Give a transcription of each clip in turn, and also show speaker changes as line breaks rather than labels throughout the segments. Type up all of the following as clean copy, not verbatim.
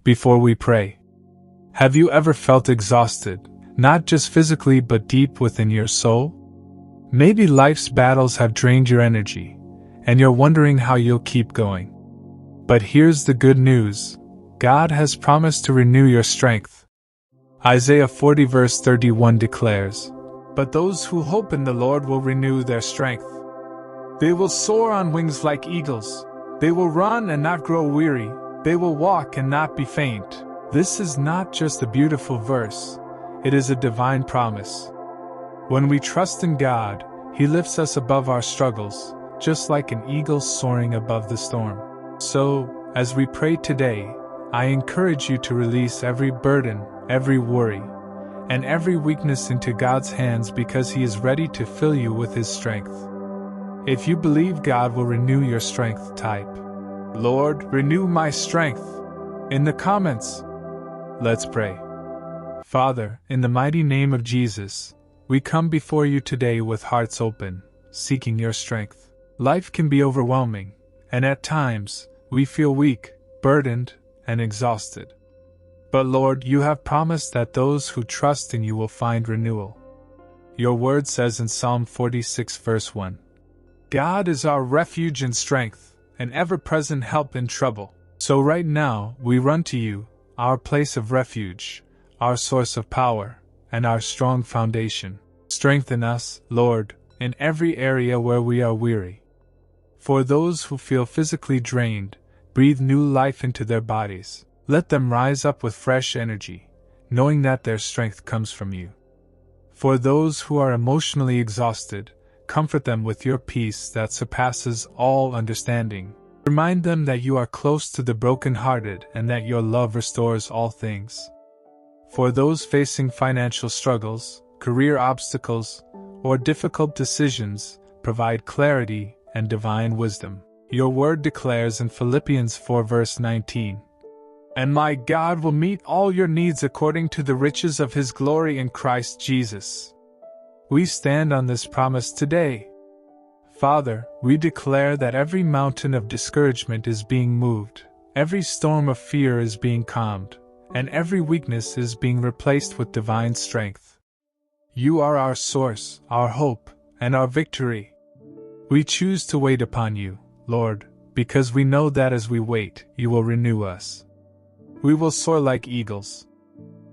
Before we pray, have you ever felt exhausted, not just physically but deep within your soul? Maybe life's battles have drained your energy, and you're wondering how you'll keep going. But here's the good news: God has promised to renew your strength. Isaiah 40 verse 31 declares, "But those who hope in the Lord will renew their strength. They will soar on wings like eagles. They will run and not grow weary. They will walk and not be faint." This is not just a beautiful verse, it is a divine promise. When we trust in God, He lifts us above our struggles, just like an eagle soaring above the storm. So, as we pray today, I encourage you to release every burden, every worry, and every weakness into God's hands because He is ready to fill you with His strength. If you believe God will renew your strength, type, "Lord, renew my strength," in the comments. Let's pray. Father, in the mighty name of Jesus, we come before you today with hearts open, seeking your strength. Life can be overwhelming, and at times, we feel weak, burdened, and exhausted. But Lord, you have promised that those who trust in you will find renewal. Your word says in Psalm 46 verse 1, "God is our refuge and strength, an ever-present help in trouble." So right now, we run to you, our place of refuge, our source of power, and our strong foundation. Strengthen us, Lord, in every area where we are weary. For those who feel physically drained, breathe new life into their bodies. Let them rise up with fresh energy, knowing that their strength comes from you. For those who are emotionally exhausted, comfort them with your peace that surpasses all understanding. Remind them that you are close to the brokenhearted and that your love restores all things. For those facing financial struggles, career obstacles, or difficult decisions, provide clarity and divine wisdom. Your word declares in Philippians 4 verse 19, "And my God will meet all your needs according to the riches of His glory in Christ Jesus." We stand on this promise today. Father, we declare that every mountain of discouragement is being moved, every storm of fear is being calmed, and every weakness is being replaced with divine strength. You are our source, our hope, and our victory. We choose to wait upon you, Lord, because we know that as we wait, you will renew us. We will soar like eagles.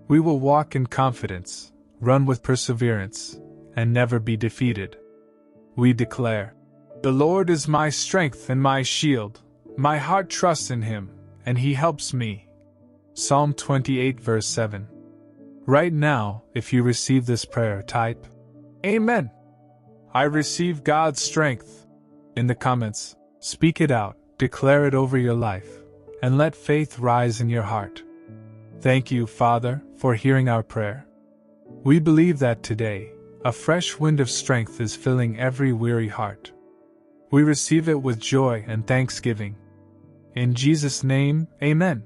We will walk in confidence, run with perseverance, and never be defeated. We declare, "The Lord is my strength and my shield. My heart trusts in Him, and He helps me." Psalm 28 verse 7. Right now, if you receive this prayer, type, "Amen. I receive God's strength." In the comments, speak it out, declare it over your life, and let faith rise in your heart. Thank you, Father, for hearing our prayer. We believe that today, a fresh wind of strength is filling every weary heart. We receive it with joy and thanksgiving. In Jesus' name, Amen.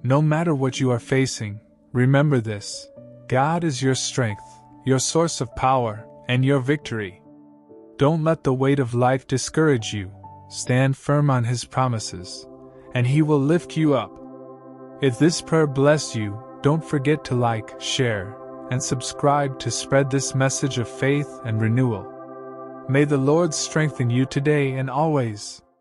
No matter what you are facing, remember this: God is your strength, your source of power, and your victory. Don't let the weight of life discourage you. Stand firm on His promises, and He will lift you up. If this prayer blessed you, don't forget to like, share, and subscribe to spread this message of faith and renewal. May the Lord strengthen you today and always.